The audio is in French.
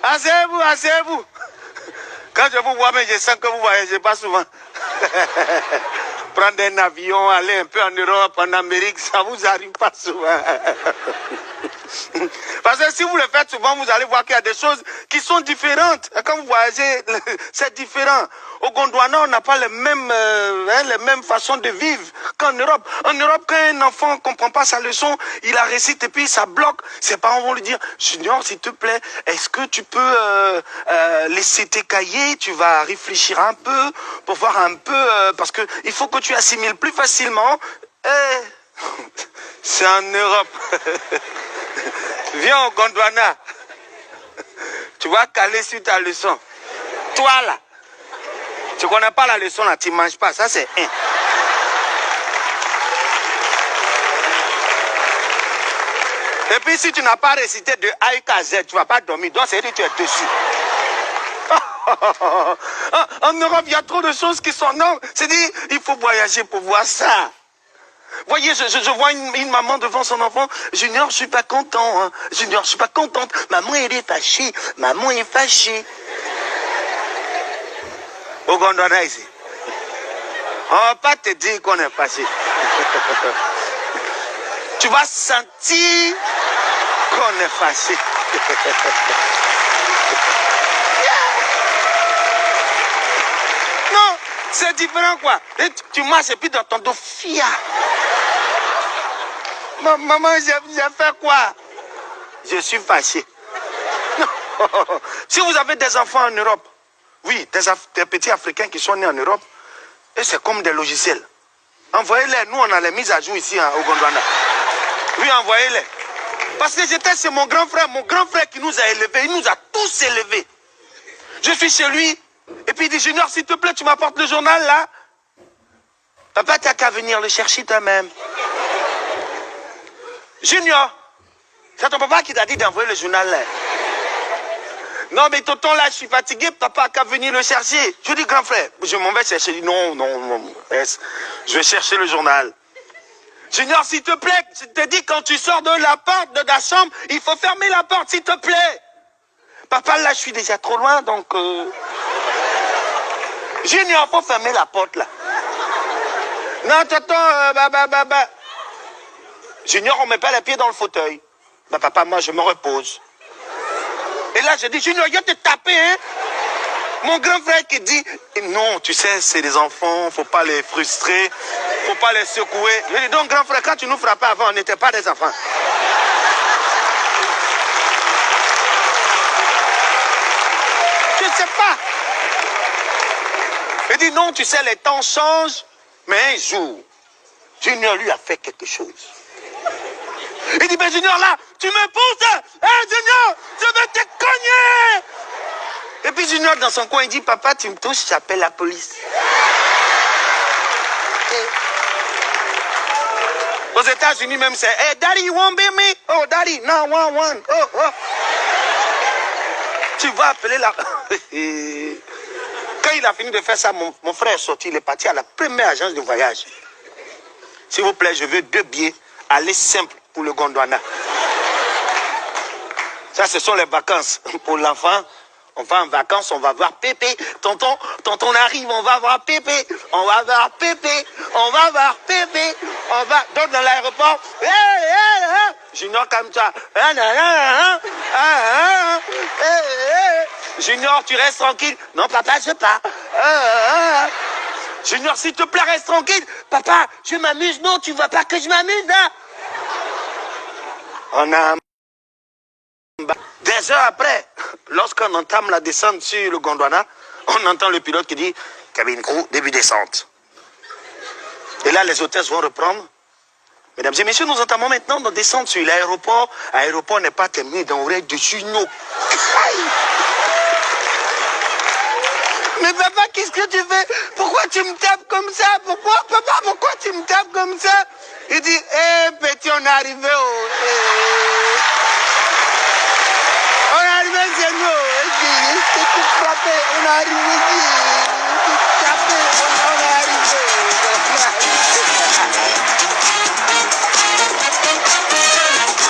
Asseyez-vous, asseyez-vous. Quand je vous vois, mais je sens que vous voyagez pas souvent. Prendre un avion, aller un peu en Europe, en Amérique, ça vous arrive pas souvent. Parce que si vous le faites souvent, vous allez voir qu'il y a des choses qui sont différentes. Quand vous voyagez, c'est différent. Au Gondwana, on n'a pas les mêmes façons de vivre qu'en Europe. En Europe, quand un enfant ne comprend pas sa leçon, il la récite et puis ça bloque. Ses parents vont lui dire, Junior, s'il te plaît, est-ce que tu peux laisser tes cahiers, tu vas réfléchir un peu pour voir un peu, parce que il faut que tu assimiles plus facilement. C'est en Europe. Viens au Gondwana. Tu vas caler sur ta leçon. Toi là, tu connais pas la leçon là, tu ne manges pas. Ça c'est un. Et puis si tu n'as pas récité de A jusqu'à Z, tu ne vas pas dormir. Donc c'est-à-dire que tu es dessus. En Europe, il y a trop de choses qui sont non. C'est-à-dire, il faut voyager pour voir ça. Voyez, je vois une maman devant son enfant. Junior, je suis pas content. Hein. Junior, je suis pas contente. Maman, elle est fâchée. Maman est fâchée. Au Gondwana ici. On va pas te dire qu'on est fâché. Tu vas sentir qu'on est fâché. Non, c'est différent quoi. Et tu marches et puis dans ton dos, fia. Maman, j'ai fait quoi? Je suis fâché. Si vous avez des enfants en Europe, oui, des petits Africains qui sont nés en Europe, et c'est comme des logiciels. Envoyez-les, nous on a les mises à jour ici hein, au Gondwana. Oui, envoyez-les. Parce que j'étais chez mon grand frère qui nous a élevés, il nous a tous élevés. Je suis chez lui, et puis il dit, Junior, s'il te plaît, tu m'apportes le journal là. Papa, t'as qu'à venir le chercher toi-même. Junior, c'est ton papa qui t'a dit d'envoyer le journal là. Non, mais tonton là, je suis fatigué, papa a qu'à venir le chercher. Je dis, grand frère, je m'en vais chercher. Il dit, non, je vais chercher le journal. Junior, s'il te plaît, je te dis, quand tu sors de la porte de ta chambre, il faut fermer la porte, s'il te plaît. Papa, là, je suis déjà trop loin, donc... Junior, faut fermer la porte là. Non, tonton, Junior, on ne met pas les pieds dans le fauteuil. Bah, papa, moi, je me repose. Et là, je dis, Junior, il va te taper, hein. Mon grand frère qui dit, non, tu sais, c'est des enfants, faut pas les frustrer, faut pas les secouer. Je dis, donc, grand frère, quand tu nous frappais avant, on n'était pas des enfants. Je ne sais pas. Il dit, non, tu sais, les temps changent, mais un jour, Junior lui a fait quelque chose. Il dit, ben Junior là, tu me pousses, hein, Junior, je vais te cogner. Et puis Junior dans son coin, il dit, papa, tu me touches, j'appelle la police. Aux États-Unis même, c'est, hey, daddy, you won't beat me? Oh, daddy, no, one. Oh. Tu vas appeler la... Quand il a fini de faire ça, mon frère est sorti, il est parti à la première agence de voyage. S'il vous plaît, je veux 2 billets, aller simple pour le Gondwana. Ça, ce sont les vacances pour l'enfant. On va en vacances, on va voir Pépé. Tonton arrive, on va voir Pépé. On va voir Pépé. On va donc dans l'aéroport. Junior comme ça. Junior, tu restes tranquille. Non, papa, je pars. Junior, s'il te plaît, reste tranquille. Papa, je m'amuse. Non, tu vois pas que je m'amuse, hein? On a... Des heures après, lorsqu'on entame la descente sur le Gondwana, on entend le pilote qui dit « Cabine crew, début descente ». Et là, les hôtesses vont reprendre. Mesdames et messieurs, nous entamons maintenant notre descente sur l'aéroport. L'aéroport n'est pas terminé d'enrouler dessus nous. Mais papa, qu'est-ce que tu fais? Pourquoi tu me tapes comme ça? Pourquoi tu me tapes comme ça? Il dit, petit, on est arrivé au... On est arrivé chez nous. On est arrivé ici. On est arrivé.